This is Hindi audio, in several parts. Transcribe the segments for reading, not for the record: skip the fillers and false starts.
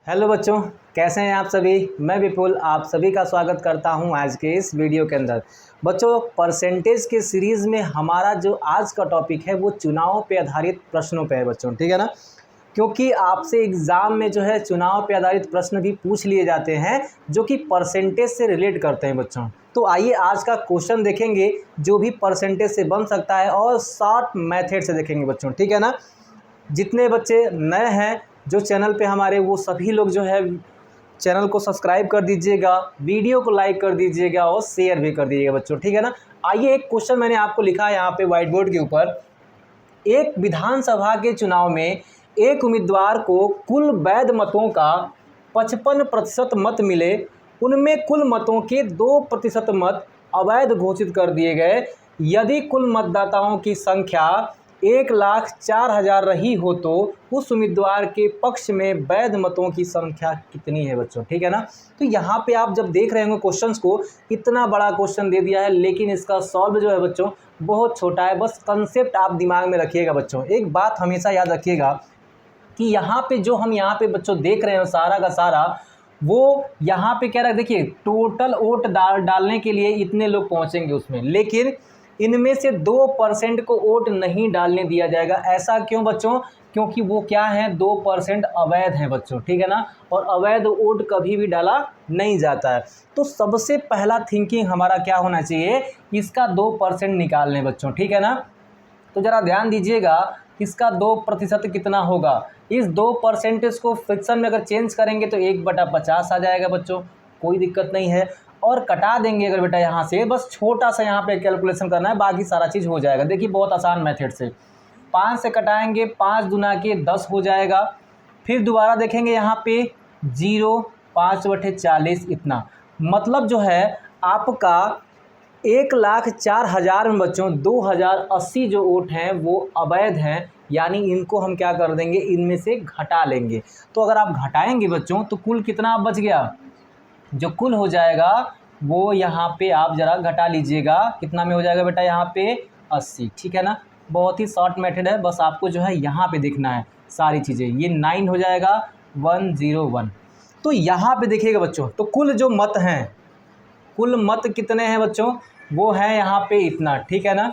हेलो बच्चों, कैसे हैं आप सभी। मैं विपुल आप सभी का स्वागत करता हूं आज के इस वीडियो के अंदर। बच्चों, परसेंटेज के सीरीज़ में हमारा जो आज का टॉपिक है वो चुनाव पे आधारित प्रश्नों पे है बच्चों, ठीक है ना। क्योंकि आपसे एग्ज़ाम में जो है चुनाव पे आधारित प्रश्न भी पूछ लिए जाते हैं जो कि परसेंटेज से रिलेट करते हैं बच्चों। तो आइए आज का क्वेश्चन देखेंगे जो भी परसेंटेज से बन सकता है और शॉर्ट मेथड से देखेंगे बच्चों, ठीक है ना। जितने बच्चे नए हैं जो चैनल पे हमारे, वो सभी लोग जो है चैनल को सब्सक्राइब कर दीजिएगा, वीडियो को लाइक कर दीजिएगा और शेयर भी कर दीजिएगा बच्चों, ठीक है ना। आइए एक क्वेश्चन मैंने आपको लिखा है यहाँ पे व्हाइट बोर्ड के ऊपर। एक विधानसभा के चुनाव में एक उम्मीदवार को कुल वैध मतों का 55% मत मिले, उनमें कुल मतों के 2% मत अवैध घोषित कर दिए गए। यदि कुल मतदाताओं की संख्या 1,04,000 रही हो तो उस उम्मीदवार के पक्ष में वैध मतों की संख्या कितनी है बच्चों, ठीक है ना। तो यहाँ पे आप जब देख रहे होंगे क्वेश्चंस को, इतना बड़ा क्वेश्चन दे दिया है लेकिन इसका सॉल्व जो है बच्चों बहुत छोटा है। बस कंसेप्ट आप दिमाग में रखिएगा बच्चों। एक बात हमेशा याद रखिएगा कि यहाँ पे जो हम यहाँ पे बच्चों देख रहे हैं सारा का सारा, वो यहाँ पे कह रहा है, देखिए टोटल वोट डालने के लिए इतने लोग पहुँचेंगे उसमें, लेकिन इनमें से 2% को वोट नहीं डालने दिया जाएगा। ऐसा क्यों बच्चों? क्योंकि वो क्या है, 2% अवैध हैं बच्चों, ठीक है ना। और अवैध वोट कभी भी डाला नहीं जाता है। तो सबसे पहला थिंकिंग हमारा क्या होना चाहिए, इसका 2% निकाल लें बच्चों, ठीक है ना। तो ज़रा ध्यान दीजिएगा, इसका 2% कितना होगा। इस 2% को फ्रिक्शन में अगर चेंज करेंगे तो 1/50 आ जाएगा बच्चों, कोई दिक्कत नहीं है। और कटा देंगे अगर बेटा यहाँ से, बस छोटा सा यहाँ पे कैलकुलेशन करना है, बाकी सारा चीज़ हो जाएगा। देखिए बहुत आसान मेथड से 5 से कटाएंगे, 5 दूना के 10 हो जाएगा। फिर दोबारा देखेंगे यहाँ पे 0, 5/40 इतना, मतलब जो है आपका 1,04,000 में बच्चों 2,080 जो वोट हैं वो अवैध हैं, यानी इनको हम क्या कर देंगे, इनमें से घटा लेंगे। तो अगर आप घटाएंगे बच्चों तो कुल कितना बच गया, जो कुल हो जाएगा वो यहाँ पे आप ज़रा घटा लीजिएगा, कितना में हो जाएगा बेटा यहाँ पे 80, ठीक है ना। बहुत ही शॉर्ट मेथड है, बस आपको जो है यहाँ पे देखना है सारी चीज़ें। ये 9 हो जाएगा 101। तो यहाँ पे देखिएगा बच्चों, तो कुल जो मत हैं, कुल मत कितने हैं बच्चों, वो है यहाँ पे इतना, ठीक है ना।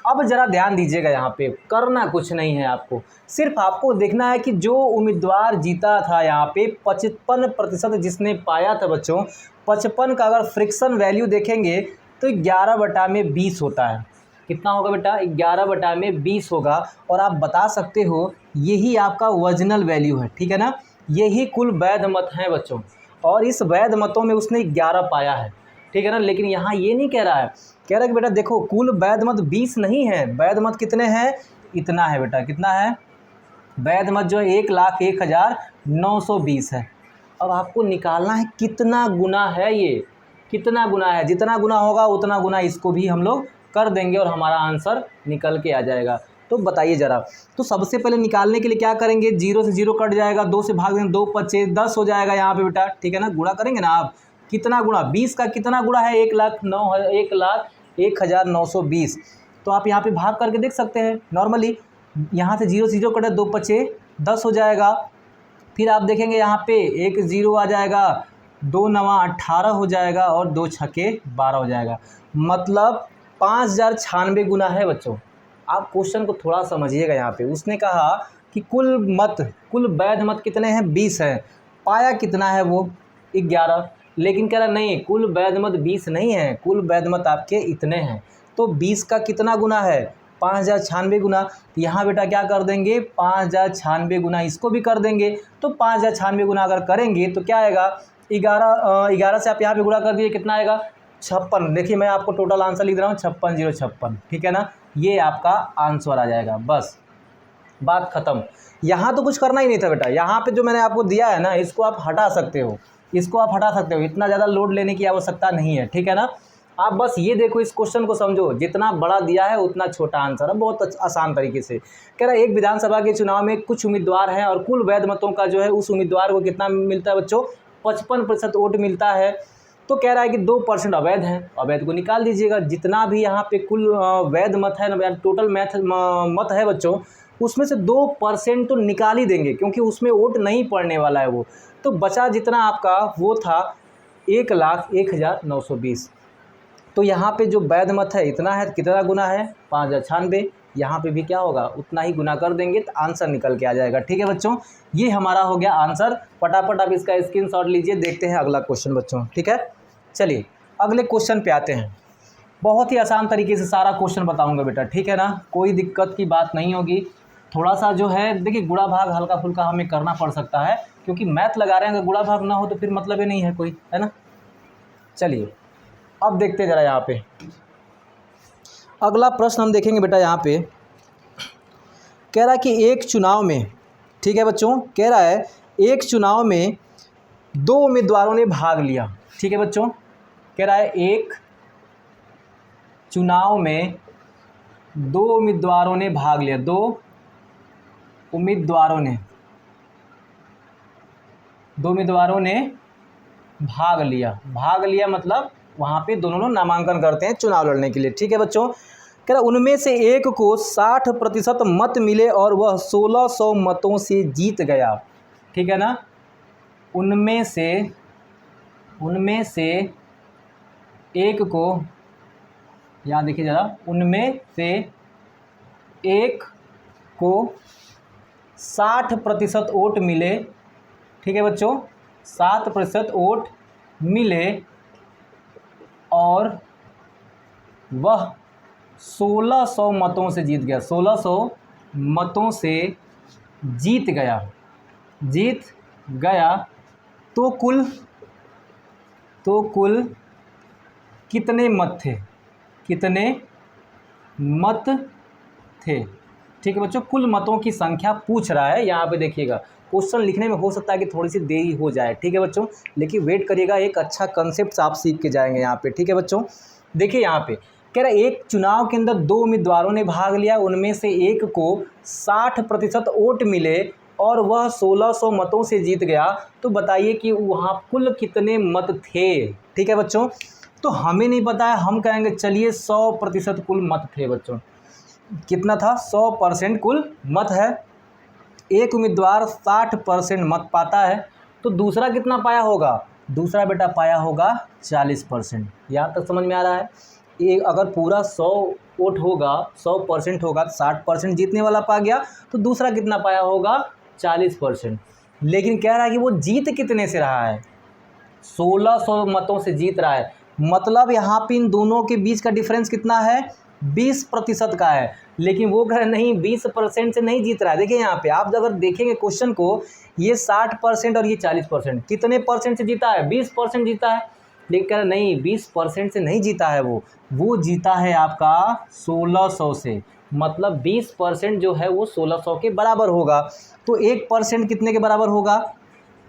अब ज़रा ध्यान दीजिएगा, यहाँ पे करना कुछ नहीं है आपको, सिर्फ आपको देखना है कि जो उम्मीदवार जीता था यहाँ पे 55% जिसने पाया था बच्चों, 55 का अगर फ्रिक्शन वैल्यू देखेंगे तो 11/20 होता है। कितना होगा बेटा, 11/20 होगा। और आप बता सकते हो यही आपका ओरिजिनल वैल्यू है, ठीक है ना। यही कुल वैध मत हैं बच्चों, और इस वैध मतों में उसने 11 पाया है, ठीक है ना। लेकिन यहाँ ये नहीं कह रहा है, कह रहा है कि बेटा देखो कुल वैध मत 20 नहीं है, वैध मत कितने हैं, इतना है बेटा, कितना है वैध मत जो है 1,01,920 है। अब आपको निकालना है कितना गुना है ये, कितना गुना है, जितना गुना होगा उतना गुना इसको भी हम लोग कर देंगे और हमारा आंसर निकल के आ जाएगा। तो बताइए ज़रा, तो सबसे पहले निकालने के लिए क्या करेंगे, 0 से 0 कट जाएगा, 2 से भाग देंगे, 2 पच्चे 10 हो जाएगा यहाँ पे बेटा, ठीक है ना। गुणा करेंगे ना आप, कितना गुणा, 20 का कितना गुणा है, 1,01,920। तो आप यहाँ पे भाग करके देख सकते हैं नॉर्मली। यहाँ से 0 से 0 कटे, 2 पच्चे 10 हो जाएगा। फिर आप देखेंगे यहाँ पे 1 0 आ जाएगा, 2 9 18 हो जाएगा और 2 छक्के 12 हो जाएगा। मतलब 5,096 गुना है बच्चों। आप क्वेश्चन को थोड़ा समझिएगा, यहाँ पे उसने कहा कि कुल वैध मत कितने हैं, 20 हैं, पाया कितना है वो 11, लेकिन कह रहा नहीं कुल वैध मत 20 नहीं है, कुल वैध मत आपके इतने हैं। तो 20 का कितना गुना है, 5,096 गुना। तो यहाँ बेटा क्या कर देंगे, 5,096 गुना इसको भी कर देंगे। तो 5,096 गुना अगर करेंगे तो क्या आएगा, 11 से आप यहाँ पे गुणा कर दिए, कितना आएगा 56। देखिए मैं आपको टोटल आंसर लिख रहा हूँ 56,056, ठीक है ना। ये आपका आंसर आ जाएगा, बस बात ख़त्म। यहाँ तो कुछ करना ही नहीं था बेटा। यहाँ पे जो मैंने आपको दिया है ना, इसको आप हटा सकते हो, इसको आप हटा सकते हो, इतना ज़्यादा लोड लेने की आवश्यकता नहीं है, ठीक है ना। आप बस ये देखो, इस क्वेश्चन को समझो, जितना बड़ा दिया है उतना छोटा आंसर है, बहुत आसान तरीके से। कह रहा है एक विधानसभा के चुनाव में कुछ उम्मीदवार हैं और कुल वैध मतों का जो है उस उम्मीदवार को कितना मिलता है बच्चों, 55% वोट मिलता है। तो कह रहा है कि 2% अवैध हैं, अवैध को निकाल दीजिएगा। जितना भी यहाँ पे कुल वैध मत है, टोटल मत है बच्चों, उसमें से 2% तो निकाल ही देंगे क्योंकि उसमें वोट नहीं पड़ने वाला है वो। तो बचा जितना आपका वो था 1,01,920। तो यहाँ पे जो वैध मत है इतना है, कितना गुना है 5,096। यहाँ पे भी क्या होगा उतना ही गुना कर देंगे तो आंसर निकल के आ जाएगा। ठीक है बच्चों, ये हमारा हो गया आंसर। फटाफट आप इसका स्क्रीनशॉट लीजिए। देखते हैं अगला क्वेश्चन बच्चों। ठीक है, चलिए अगले क्वेश्चन पे आते हैं। बहुत ही आसान तरीके से सारा क्वेश्चन बताऊंगा बेटा, ठीक है ना, कोई दिक्कत की बात नहीं होगी। थोड़ा सा जो है देखिए गुणा भाग हल्का फुल्का हमें करना पड़ सकता है क्योंकि मैथ लगा रहे हैं, अगर गुणा भाग ना हो तो फिर मतलब ही नहीं है कोई, है ना। चलिए अब देखते जरा यहाँ पे अगला प्रश्न हम देखेंगे बेटा। यहाँ पे कह रहा है कि एक चुनाव में, ठीक है बच्चों, कह रहा है एक चुनाव में 2 उम्मीदवारों ने भाग लिया। ठीक है बच्चों, कह रहा है एक चुनाव में 2 उम्मीदवारों ने भाग लिया। 2 उम्मीदवारों ने भाग लिया। भाग लिया मतलब वहाँ पे दोनों लोग नामांकन करते हैं चुनाव लड़ने के लिए। ठीक है बच्चों, कह रहा उनमें से एक को 60% मत मिले और वह 1600 मतों से जीत गया। ठीक है ना, उनमें से एक को, यहाँ देखिए ज़रा, उनमें से एक को 60% वोट मिले। ठीक है बच्चों, 60% वोट मिले और वह 1600 मतों से जीत गया। 1600 मतों से जीत गया। तो कुल कितने मत थे? ठीक है बच्चों, कुल मतों की संख्या पूछ रहा है। यहाँ पे देखिएगा क्वेश्चन लिखने में हो सकता है कि थोड़ी सी देरी हो जाए। ठीक है बच्चों, लेकिन वेट करिएगा, एक अच्छा कंसेप्ट आप सीख के जाएंगे यहाँ पे। ठीक है बच्चों, देखिए यहाँ पे कह रहा है एक चुनाव के अंदर 2 उम्मीदवारों ने भाग लिया, उनमें से एक को 60% वोट मिले और वह 1600 मतों से जीत गया। तो बताइए कि वहाँ कुल कितने मत थे। ठीक है बच्चों, तो हमें नहीं पता है, हम कहेंगे चलिए 100% कुल मत थे बच्चों। कितना था? 100% कुल मत है। एक उम्मीदवार 60% मत पाता है तो दूसरा कितना पाया होगा? दूसरा बेटा पाया होगा 40%। यहाँ तक समझ में आ रहा है? एक अगर पूरा 100 वोट होगा, 100% होगा तो 60% जीतने वाला पा गया, तो दूसरा कितना पाया होगा? 40%। लेकिन कह रहा है कि वो जीत कितने से रहा है? 1600 मतों से जीत रहा है। मतलब यहाँ पे इन दोनों के बीच का डिफरेंस कितना है? 20% का है। लेकिन वो कह रहे नहीं, 20% से नहीं जीत रहा है। देखिए यहाँ पे आप अगर देखेंगे क्वेश्चन को, ये 60% और ये 40%, कितने परसेंट से जीता है? 20% जीता है। लेकिन कह रहे नहीं, 20% से नहीं जीता है, वो जीता है आपका 1600 से। मतलब 20% जो है वो 1600 के बराबर होगा। तो 1% कितने के बराबर होगा?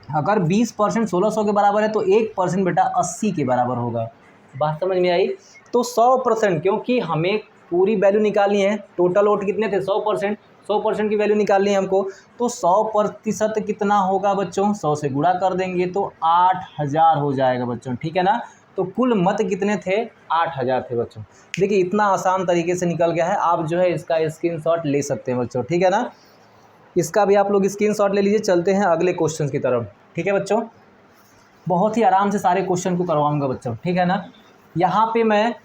अगर 20% 1600 के बराबर है तो 1% बेटा 80 के बराबर होगा। बात समझ में आई? तो 100%, क्योंकि हमें पूरी वैल्यू निकालनी है, टोटल वोट कितने थे? 100% की वैल्यू निकालनी है हमको। तो 100% कितना होगा बच्चों? 100 से गुणा कर देंगे तो 8000 हो जाएगा बच्चों। ठीक है ना, तो कुल मत कितने थे? 8000 थे बच्चों। देखिए इतना आसान तरीके से निकल गया है, आप जो है इसका स्क्रीनशॉट ले सकते हैं बच्चों। ठीक है ना, इसका भी आप लोग स्क्रीनशॉट ले लीजिए। चलते हैं अगले क्वेश्चन की तरफ। ठीक है बच्चों, बहुत ही आराम से सारे क्वेश्चन को करवाऊंगा बच्चों। ठीक है ना, यहाँ पे मैं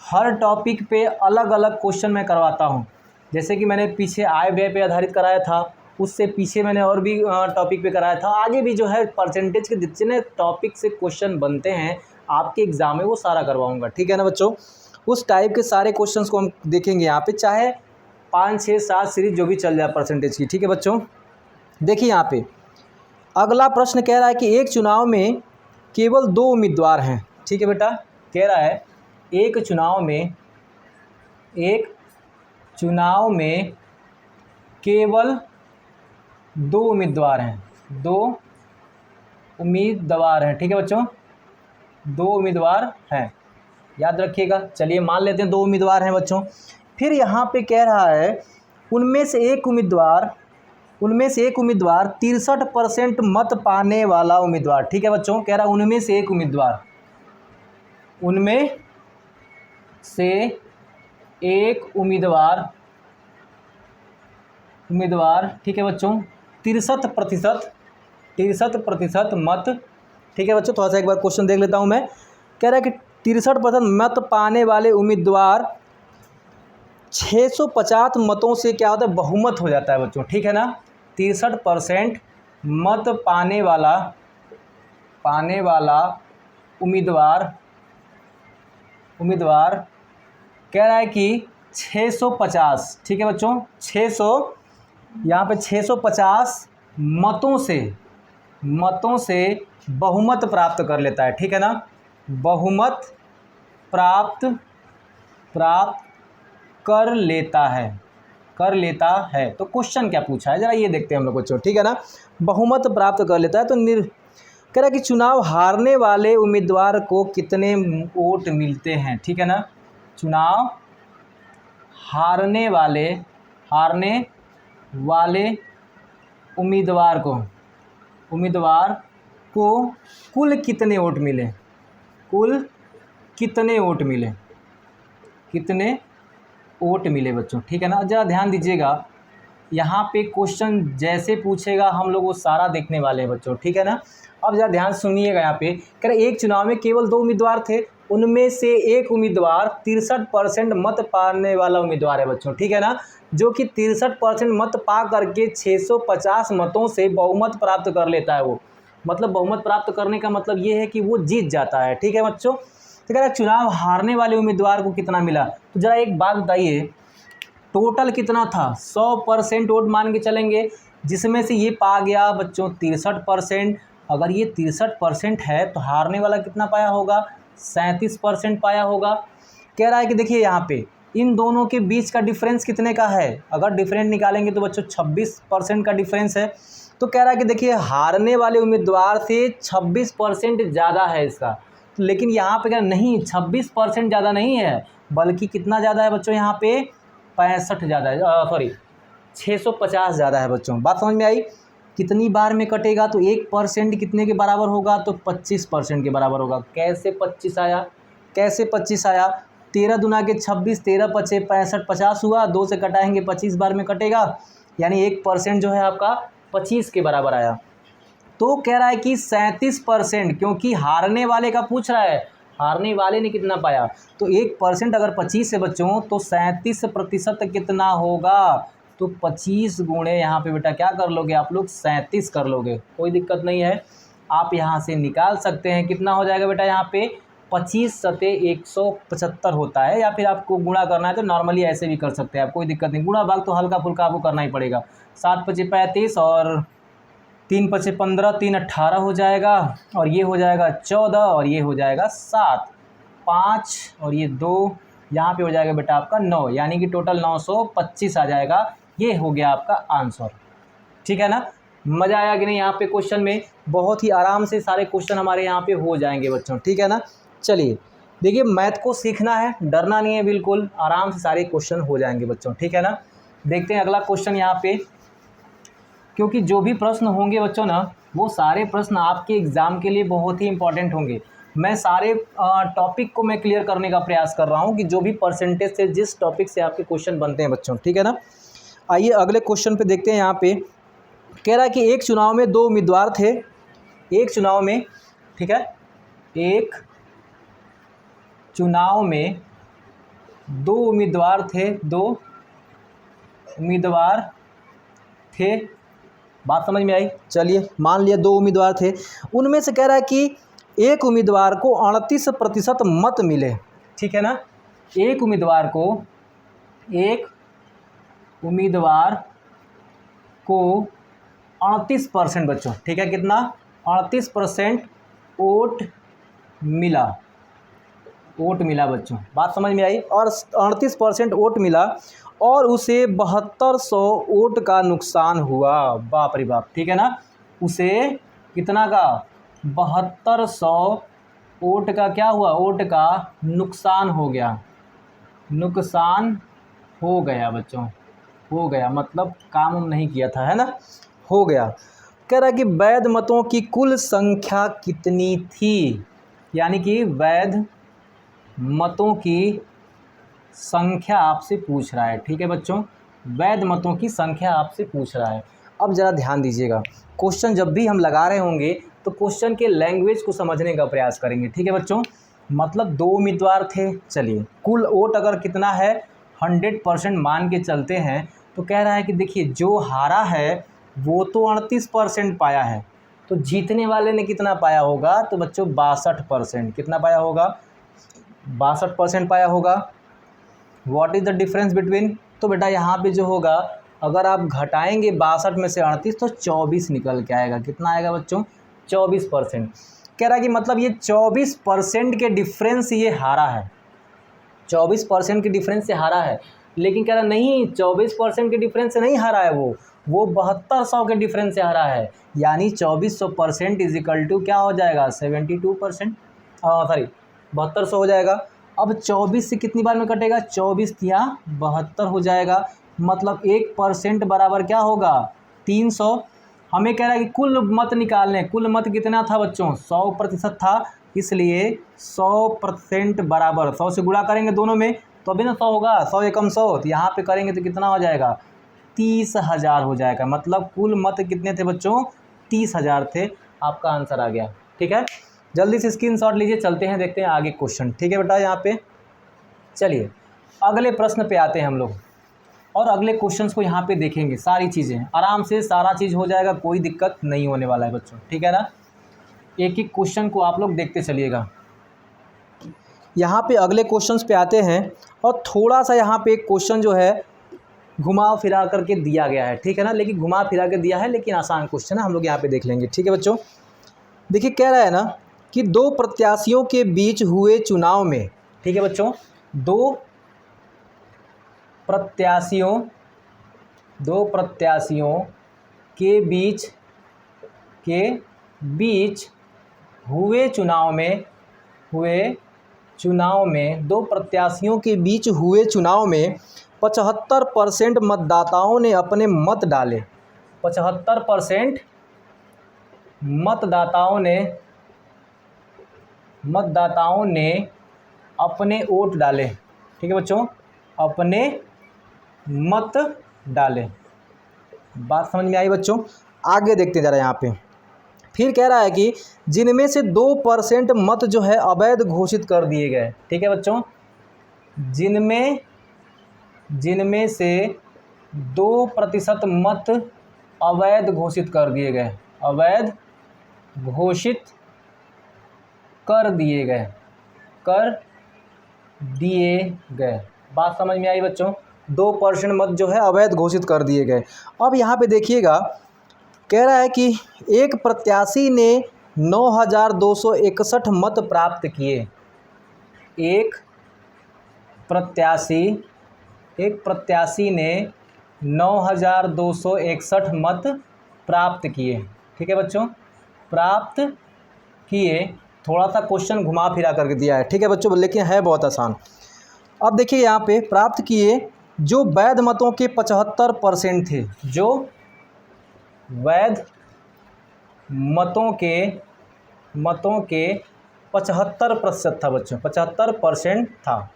हर टॉपिक पे अलग अलग क्वेश्चन मैं करवाता हूँ। जैसे कि मैंने पीछे आय व्यय पे आधारित कराया था, उससे पीछे मैंने और भी टॉपिक पे कराया था। आगे भी जो है परसेंटेज के जितने टॉपिक से क्वेश्चन बनते हैं आपके एग्ज़ाम में वो सारा करवाऊँगा। ठीक है ना बच्चों, उस टाइप के सारे क्वेश्चन को हम देखेंगे यहाँ पर, चाहे 5, 6, 7 सीरीज जो भी चल जाए परसेंटेज की। ठीक है बच्चों, देखिए यहाँ पे अगला प्रश्न कह रहा है कि एक चुनाव में केवल 2 उम्मीदवार हैं। ठीक है बेटा, कह रहा है एक चुनाव में केवल 2 उम्मीदवार हैं। 2 उम्मीदवार हैं। ठीक है बच्चों, 2 उम्मीदवार हैं, याद रखिएगा। चलिए मान लेते हैं 2 उम्मीदवार हैं बच्चों। फिर यहाँ पे कह रहा है उनमें से एक उम्मीदवार 63% मत पाने वाला उम्मीदवार। ठीक है बच्चों, कह रहा है उनमें से एक उम्मीदवार उम्मीदवार, ठीक है बच्चों, 63% मत, ठीक है बच्चों। थोड़ा सा एक बार क्वेश्चन देख लेता हूँ मैं। कह रहा है कि 63% मत पाने वाले उम्मीदवार 650 मतों से क्या होता है, बहुमत हो जाता है बच्चों, ठीक है ना। 63% मत पाने वाला उम्मीदवार कह रहा है कि 650, ठीक है बच्चों, 600, यहाँ पे 650 मतों से बहुमत प्राप्त कर लेता है, ठीक है ना। बहुमत प्राप्त कर लेता है। तो क्वेश्चन क्या पूछा है जरा ये देखते हैं हम लोग बच्चों, ठीक है ना। बहुमत प्राप्त कर लेता है तो कह रहा है कि चुनाव हारने वाले उम्मीदवार को कितने वोट मिलते हैं, ठीक है ना। चुनाव हारने वाले उम्मीदवार को कुल कितने वोट मिले बच्चों, ठीक है ना। ज़रा ध्यान दीजिएगा, यहाँ पे क्वेश्चन जैसे पूछेगा हम लोग वो सारा देखने वाले हैं बच्चों, ठीक है ना। अब ज़रा ध्यान सुनिएगा, यहाँ पे कह रहे एक चुनाव में केवल 2 उम्मीदवार थे, उनमें से एक उम्मीदवार 63% मत पाने वाला उम्मीदवार है बच्चों, ठीक है ना, जो कि 63% मत पा करके 650 मतों से बहुमत प्राप्त कर लेता है। वो मतलब बहुमत प्राप्त करने का मतलब ये है कि वो जीत जाता है, ठीक है बच्चों। तो कह रहा चुनाव हारने वाले उम्मीदवार को कितना मिला, तो ज़रा एक बात बताइए, टोटल कितना था, 100% वोट मान के चलेंगे, जिसमें से ये पा गया बच्चों 63%। अगर ये 63% है तो हारने वाला कितना पाया होगा, 37% पाया होगा। कह रहा है कि देखिए यहाँ पे इन दोनों के बीच का डिफरेंस कितने का है, अगर डिफरेंस निकालेंगे तो बच्चों 26% का डिफरेंस है। तो कह रहा है कि देखिए हारने वाले उम्मीदवार से 26% ज़्यादा है इसका, लेकिन यहाँ पे क्या नहीं, 26% ज़्यादा नहीं है, बल्कि कितना ज़्यादा है बच्चों, यहाँ पे 65 ज़्यादा है, सॉरी 650 ज़्यादा है बच्चों। बात समझ में आई। कितनी बार में कटेगा, तो 1% कितने के बराबर होगा, तो 25% के बराबर होगा। कैसे 25 आया, 13 दूना के 26, 13 पचे 65, 50 हुआ, 2 से कटाएंगे 25 बार में कटेगा, यानी 1% जो है आपका 25 के बराबर आया। तो कह रहा है कि 37%, क्योंकि हारने वाले का पूछ रहा है, हारने वाले ने कितना पाया, तो 1% अगर 25 है बच्चों, तो 37% कितना होगा, तो 25 गुणे यहाँ पे बेटा क्या कर लोगे आप लोग, 37 कर लोगे, कोई दिक्कत नहीं है, आप यहाँ से निकाल सकते हैं। कितना हो जाएगा बेटा, यहाँ पे 25 सते 175 होता है, या फिर आपको गुणा करना है तो नॉर्मली ऐसे भी कर सकते हैं आप, कोई दिक्कत नहीं। गुणा भाग तो हल्का फुल्का आपको करना ही पड़ेगा। 7 पचे 35 और 3 पचे 15, 3 18 हो जाएगा, और ये हो जाएगा 14, और ये हो जाएगा 7, 5 और ये 2, यहाँ पे हो जाएगा बेटा आपका 9, यानी कि टोटल 925 आ जाएगा। ये हो गया आपका आंसर, ठीक है ना। मज़ा आया कि नहीं यहाँ पे क्वेश्चन में, बहुत ही आराम से सारे क्वेश्चन हमारे यहाँ पे हो जाएंगे बच्चों, ठीक है ना। चलिए देखिए, मैथ को सीखना है, डरना नहीं है, बिल्कुल आराम से सारे क्वेश्चन हो जाएंगे बच्चों, ठीक है ना। देखते हैं अगला क्वेश्चन यहाँ पे, क्योंकि जो भी प्रश्न होंगे बच्चों ना, वो सारे प्रश्न आपके एग्ज़ाम के लिए बहुत ही इंपॉर्टेंट होंगे। मैं सारे टॉपिक को मैं क्लियर करने का प्रयास कर रहा हूँ कि जो भी परसेंटेज से जिस टॉपिक से आपके क्वेश्चन बनते हैं बच्चों, ठीक है ना। आइए अगले क्वेश्चन पे देखते हैं। यहाँ पे कह रहा है कि एक चुनाव में 2 उम्मीदवार थे, एक चुनाव में, ठीक है, एक चुनाव में 2 उम्मीदवार थे, 2 उम्मीदवार थे, बात समझ में आई। चलिए मान लिया 2 उम्मीदवार थे, उनमें से कह रहा है कि एक उम्मीदवार को 38% मत मिले, ठीक है ना। एक उम्मीदवार को 38% बच्चों, ठीक है, कितना, 38% वोट मिला बच्चों, बात समझ में आई। और 38% वोट मिला और उसे 7200 वोट का नुकसान हुआ, बाप रे बाप, ठीक है ना। उसे कितना का, 7200 वोट का क्या हुआ, वोट का नुकसान हो गया, नुकसान हो गया बच्चों, हो गया मतलब काम नहीं किया था, है ना, हो गया। कह रहा है कि वैध मतों की कुल संख्या कितनी थी, यानी कि वैध मतों की संख्या आपसे पूछ रहा है, ठीक है बच्चों। वैध मतों की संख्या आपसे पूछ रहा है। अब ज़रा ध्यान दीजिएगा, क्वेश्चन जब भी हम लगा रहे होंगे तो क्वेश्चन के लैंग्वेज को समझने का प्रयास करेंगे, ठीक है बच्चों। मतलब 2 उम्मीदवार थे, चलिए कुल वोट अगर कितना है 100% मान के चलते हैं, तो कह रहा है कि देखिए जो हारा है वो तो 38% पाया है, तो जीतने वाले ने कितना पाया होगा, तो बच्चों 62%। कितना पाया होगा, 62% पाया होगा। What is the difference between, तो बेटा यहाँ पे जो होगा अगर आप घटाएंगे 62 में से 38 तो 24 निकल के आएगा। कितना आएगा बच्चों, 24%। कह रहा है कि मतलब ये 24% के डिफरेंस ये हारा है, 24% के डिफरेंस से हारा है। लेकिन कह रहा नहीं 24% के डिफरेंस से नहीं हारा है, वो 7200 के डिफरेंस से हारा है। यानी 2400% इज इक्वल टू क्या हो जाएगा 72%, सॉरी 7200 हो जाएगा। अब 24 से कितनी बार में कटेगा, 24 या 72 हो जाएगा। मतलब 1% बराबर क्या होगा 300। हमें कह रहा है कि कुल मत निकालने, कुल मत कितना था बच्चों 100% था, इसलिए 100% बराबर 100 से गुणा करेंगे दोनों में तो अभी ना 100 होगा, 100 एकम 100, तो यहाँ पे करेंगे तो कितना हो जाएगा 30,000 हो जाएगा। मतलब कुल मत कितने थे बच्चों 30,000 थे। आपका आंसर आ गया, ठीक है। जल्दी से स्क्रीनशॉट लीजिए, चलते हैं देखते हैं आगे क्वेश्चन, ठीक है बेटा। यहाँ पे चलिए अगले प्रश्न पे आते हैं हम लोग और अगले क्वेश्चंस को यहाँ पे देखेंगे। सारी चीज़ें आराम से सारा चीज़ हो जाएगा, कोई दिक्कत नहीं होने वाला है बच्चों, ठीक है ना। एक एक क्वेश्चन को आप लोग देखते चलिएगा। यहाँ पे अगले क्वेश्चंस पे आते हैं और थोड़ा सा यहाँ पे एक क्वेश्चन जो है घुमा फिरा करके दिया गया है, ठीक है ना। लेकिन घुमा फिरा के दिया है, लेकिन आसान क्वेश्चन है, हम लोग यहाँ पे देख लेंगे, ठीक है बच्चों। देखिए कह रहा है ना कि 2 प्रत्याशियों के बीच हुए चुनाव में, ठीक है बच्चों, 2 प्रत्याशियों के बीच हुए चुनाव में 2 प्रत्याशियों के बीच हुए चुनाव में 75% मतदाताओं ने अपने मत डाले। 75% मतदाताओं ने अपने वोट डाले, ठीक है बच्चों, अपने मत डाले। बात समझ में आई बच्चों। आगे देखते हैं ज़रा यहाँ पे। फिर कह रहा है कि जिनमें से 2% मत जो है अवैध घोषित कर दिए गए, ठीक है बच्चों। जिनमें से 2% मत अवैध घोषित कर दिए गए, अवैध घोषित कर दिए गए। बात समझ में आई बच्चों। 2% मत जो है अवैध घोषित कर दिए गए। अब यहाँ पे देखिएगा कह रहा है कि एक प्रत्याशी ने 9,261 मत प्राप्त किए। एक प्रत्याशी ने 9,261 मत प्राप्त किए, ठीक है बच्चों, प्राप्त किए। थोड़ा सा क्वेश्चन घुमा फिरा करके दिया है, ठीक है बच्चों, लेकिन है बहुत आसान। अब देखिए यहाँ पे प्राप्त किए जो वैध मतों के 75% थे, जो वैध मतों के 75% था बच्चों, 75% था।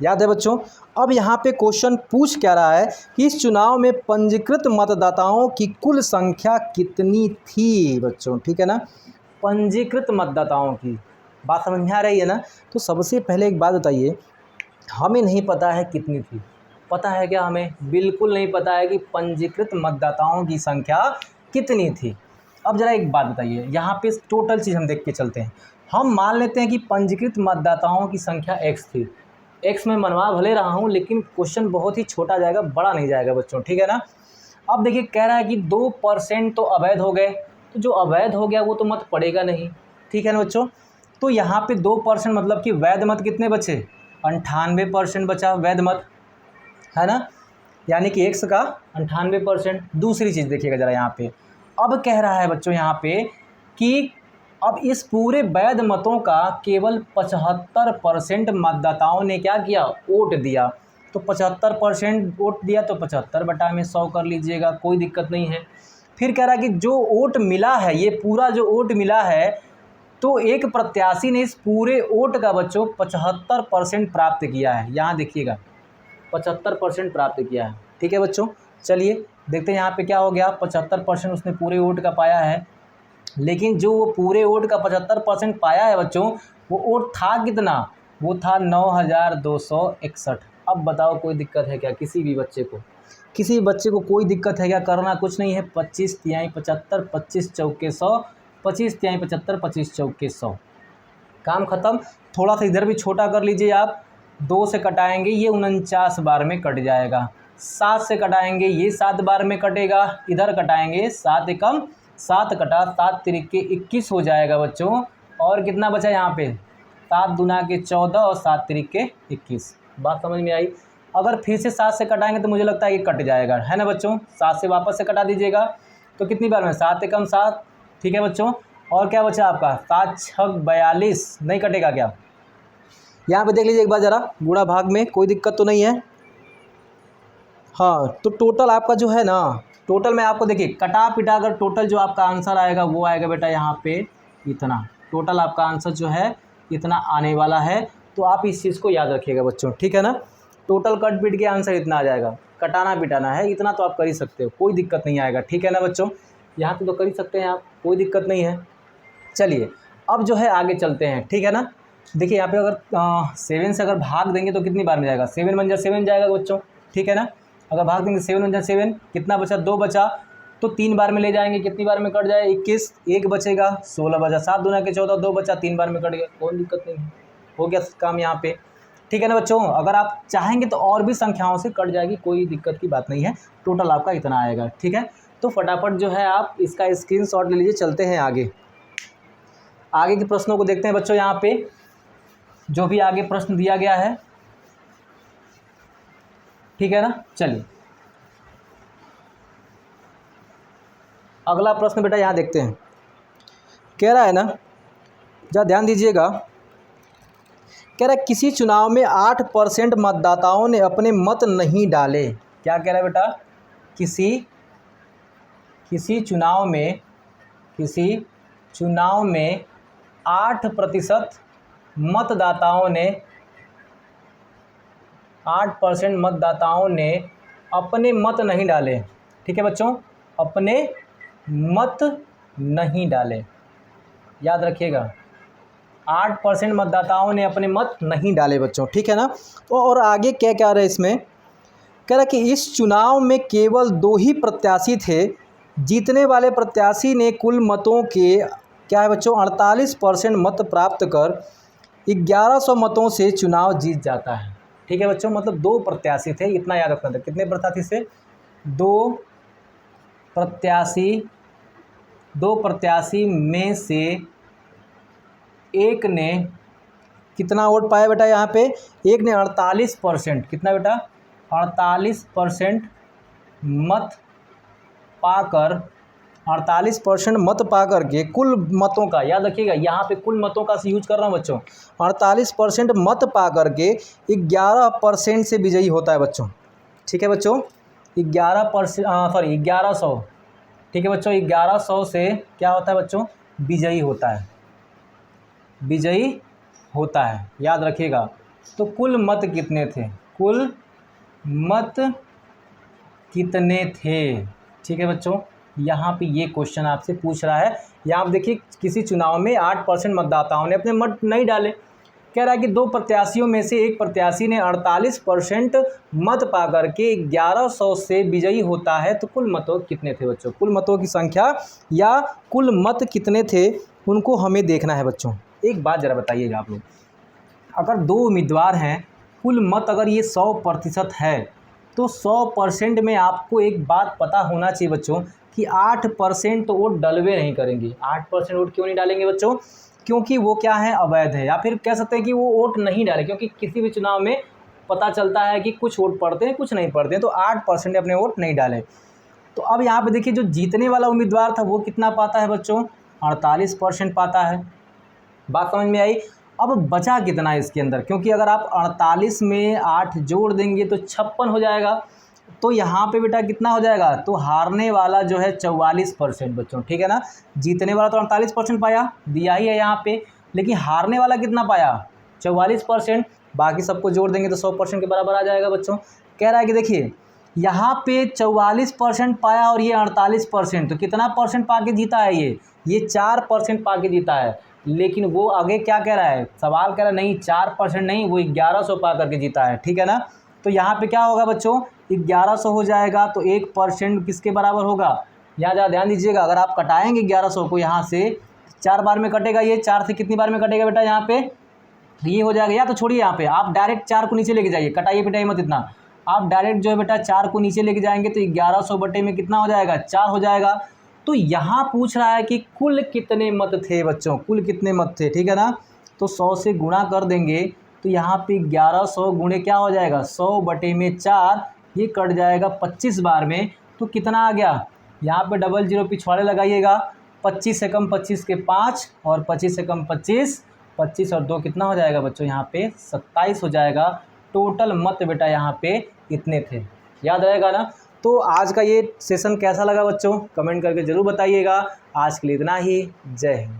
याद है बच्चों। अब यहाँ पे क्वेश्चन पूछ क्या रहा है कि इस चुनाव में पंजीकृत मतदाताओं की कुल संख्या कितनी थी बच्चों, ठीक है ना। पंजीकृत मतदाताओं की बात समझ में आ रही है ना। तो सबसे पहले एक बात बताइए, हमें नहीं पता है कितनी थी, पता है क्या हमें, बिल्कुल नहीं पता है कि पंजीकृत मतदाताओं की संख्या कितनी थी। अब ज़रा एक बात बताइए, यहाँ पे टोटल चीज़ हम देख के चलते हैं। हम मान लेते हैं कि पंजीकृत मतदाताओं की संख्या x थी। x में मनवा भले रहा हूँ, लेकिन क्वेश्चन बहुत ही छोटा जाएगा, बड़ा नहीं जाएगा बच्चों, ठीक है ना। अब देखिए कह रहा है कि 2% तो अवैध हो गए, तो जो अवैध हो गया वो तो मत पड़ेगा नहीं, ठीक है ना बच्चों। तो यहाँ पे 2% मतलब कि वैध मत कितने बचे, 98% बचा वैध मत, है ना। यानी कि x का 98%। दूसरी चीज़ देखिएगा ज़रा यहाँ पे। अब कह रहा है बच्चों यहाँ पे कि अब इस पूरे वैध मतों का केवल 75% मतदाताओं ने क्या किया, वोट दिया। तो 75% वोट दिया तो 75/100 कर लीजिएगा, कोई दिक्कत नहीं है। फिर कह रहा है कि जो वोट मिला है, ये पूरा जो वोट मिला है, तो एक प्रत्याशी ने इस पूरे वोट का बच्चों 75% प्राप्त किया है। यहाँ देखिएगा 75% प्राप्त किया है। ठीक है बच्चों। चलिए देखते हैं यहाँ पे क्या हो गया, 75% उसने पूरे वोट का पाया है। लेकिन जो वो पूरे वोट का 75% पाया है बच्चों, वो वोट था कितना, वो था 9261। अब बताओ कोई दिक्कत है क्या किसी भी बच्चे को, किसी बच्चे को कोई दिक्कत है क्या? करना कुछ नहीं है, 25 तिहाई 75, 25 चौके 100, 25 तिहाई 75, 25 चौके 100, काम खत्म। थोड़ा सा इधर भी छोटा कर लीजिए आप, 2 से कटाएंगे ये 49 बार में कट जाएगा, 7 से कटाएंगे ये 7 बार में कटेगा, इधर कटाएंगे 7 एकम 7 कटा 7 तिरिके 21 हो जाएगा बच्चों। और कितना बचा यहाँ पे, 7 दूना के 14 और 7 तिरिके 21। बात समझ में आई? अगर फिर से 7 से कटाएंगे तो मुझे लगता है ये कट जाएगा, है ना बच्चों। 7 से वापस से कटा दीजिएगा तो कितनी बार में, 7 एकम 7, ठीक है बच्चों। और क्या बचा आपका, 7 छक 42, नहीं कटेगा क्या? यहाँ पे देख लीजिए एक बार ज़रा, गुणा भाग में कोई दिक्कत तो नहीं है। हाँ तो टोटल आपका जो है ना, टोटल में आपको देखिए कटा पिटा अगर टोटल जो आपका आंसर आएगा वो आएगा बेटा यहाँ पे इतना, टोटल आपका आंसर जो है इतना आने वाला है। तो आप इस चीज़ को याद रखिएगा बच्चों, ठीक है ना। टोटल कट पिट के आंसर इतना आ जाएगा, कटाना पिटाना है इतना तो आप कर ही सकते हो, कोई दिक्कत नहीं आएगा, ठीक है ना बच्चों। यहाँ पे तो कर ही सकते हैं आप, कोई दिक्कत नहीं है। चलिए अब जो है आगे चलते हैं, ठीक है ना। देखिए यहाँ पे अगर 7 से अगर भाग देंगे तो कितनी बार में जाएगा, 7 × 7 जाएगा बच्चों, ठीक है ना। अगर भाग देंगे 7 × 7 कितना बचा, 2 बचा, तो 3 बार में ले जाएंगे, कितनी बार में कट जाए, 21, 1 बचेगा, 16 बचा, 7 दूना के 14, 2 बचा, 3 बार में कट गया, कोई दिक्कत नहीं है, हो गया काम यहाँ पे, ठीक है ना बच्चों। अगर आप चाहेंगे तो और भी संख्याओं से कट जाएगी, कोई दिक्कत की बात नहीं है, टोटल आपका इतना आएगा, ठीक है। तो फटाफट जो है आप इसका स्क्रीनशॉट ले लीजिए, चलते हैं आगे के प्रश्नों को देखते हैं बच्चों। यहाँ पे जो भी आगे प्रश्न दिया गया है, ठीक है ना। चलिए अगला प्रश्न बेटा यहाँ देखते हैं, कह रहा है ना, जरा ध्यान दीजिएगा, कह रहा है किसी चुनाव में 8% मतदाताओं ने अपने मत नहीं डाले। क्या कह रहा है बेटा, किसी चुनाव में 8% मतदाताओं ने 8% मतदाताओं ने अपने मत नहीं डाले, ठीक है बच्चों, अपने मत नहीं डाले, याद रखिएगा, 8% मतदाताओं ने अपने मत नहीं डाले बच्चों, ठीक है ना। और आगे क्या कह रहा है इसमें, कह रहा है कि इस चुनाव में केवल 2 ही प्रत्याशी थे, जीतने वाले प्रत्याशी ने कुल मतों के क्या है बच्चों 48% मत प्राप्त कर 1100 मतों से चुनाव जीत जाता है, ठीक है बच्चों। मतलब 2 प्रत्याशी थे, इतना याद रखना था, कितने प्रत्याशी से, 2 प्रत्याशी में से एक ने कितना वोट पाया बेटा, यहाँ पे एक ने 48%, कितना बेटा 48% मत पाकर, 48% मत पाकर के कुल मतों का, याद रखिएगा यहाँ पे कुल मतों का यूज कर रहा हूँ बच्चों, 48% मत पाकर के 11% से विजयी होता है बच्चों, ठीक है बच्चों। 1100, ठीक है बच्चों, 1100 से क्या होता है बच्चों, विजयी होता है, याद रखिएगा। तो कुल मत कितने थे, ठीक है बच्चों। यहाँ पे ये क्वेश्चन आपसे पूछ रहा है, यहाँ आप देखिए किसी चुनाव में 8% मतदाताओं ने अपने मत नहीं डाले, कह रहा है कि 2 प्रत्याशियों में से एक प्रत्याशी ने 48% मत पाकर के 1100 से विजयी होता है, तो कुल मतों कितने थे बच्चों, कुल मतों की संख्या या कुल मत कितने थे उनको हमें देखना है बच्चों। एक बात ज़रा बताइएगा आप लोग, अगर 2 उम्मीदवार हैं, कुल मत अगर ये 100% है, तो 100% में आपको एक बात पता होना चाहिए बच्चों कि 8% तो वोट डलवे नहीं करेंगे। 8% वोट क्यों नहीं डालेंगे बच्चों, क्योंकि वो क्या है, अवैध है, या फिर कह सकते हैं कि वो वोट नहीं डाले, क्योंकि किसी भी चुनाव में पता चलता है कि कुछ वोट पड़ते हैं कुछ नहीं पड़ते हैं, तो 8% ने अपने वोट नहीं डाले। तो अब यहाँ पे देखिए जो जीतने वाला उम्मीदवार था वो कितना पाता है बच्चों, 48% पाता है, बात समझ में आई। अब बचा कितना इसके अंदर, क्योंकि अगर आप 48 में 8 जोड़ देंगे तो 56 हो जाएगा, तो यहाँ पे बेटा कितना हो जाएगा, तो हारने वाला जो है 44% बच्चों, ठीक है ना। जीतने वाला तो 48% पाया, दिया ही है यहाँ पे, लेकिन हारने वाला कितना पाया, 44%, बाकी सबको जोड़ देंगे तो 100% के बराबर आ जाएगा बच्चों। कह रहा है कि देखिए यहाँ पे 44% पाया और ये 48%, तो कितना परसेंट पा के जीता है ये 4% पा के जीता है। लेकिन वो आगे क्या कह रहा है, सवाल कह रहा है नहीं 4% नहीं, वो 1100 पा करके जीता है, ठीक है ना। तो यहाँ पे क्या होगा बच्चों, 1100 हो जाएगा, तो 1% किसके बराबर होगा, यहाँ ज़रा ध्यान दीजिएगा। अगर आप कटाएंगे 1100 को यहाँ से, 4 बार में कटेगा, ये 4 से कितनी बार में कटेगा बेटा यहाँ पे, ये हो जाएगा। या तो छोड़िए, यहाँ पे आप डायरेक्ट 4 को नीचे लेके जाइए, कटाइए पिटाइए मत इतना, आप डायरेक्ट जो है बेटा 4 को नीचे लेके जाएंगे तो 1100 बटे में कितना हो जाएगा, 4 हो जाएगा। तो यहाँ पूछ रहा है कि कुल कितने मत थे बच्चों, कुल कितने मत थे, ठीक है ना। तो 100 से गुणा कर देंगे तो यहाँ पे 1100 गुणे क्या हो जाएगा, 100 बटे में 4, ये कट जाएगा 25 बार में। तो कितना आ गया, यहाँ पे डबल जीरो पिछवाड़े लगाइएगा, 25 से कम 25 के 5 और 25 से कम 25, 25 और 2 कितना हो जाएगा बच्चों, यहाँ पे 27 हो जाएगा। टोटल मत बेटा यहाँ पे इतने थे, याद रहेगा ना। तो आज का ये सेशन कैसा लगा बच्चों, कमेंट करके ज़रूर बताइएगा। आज के लिए इतना ही, जय हिंद।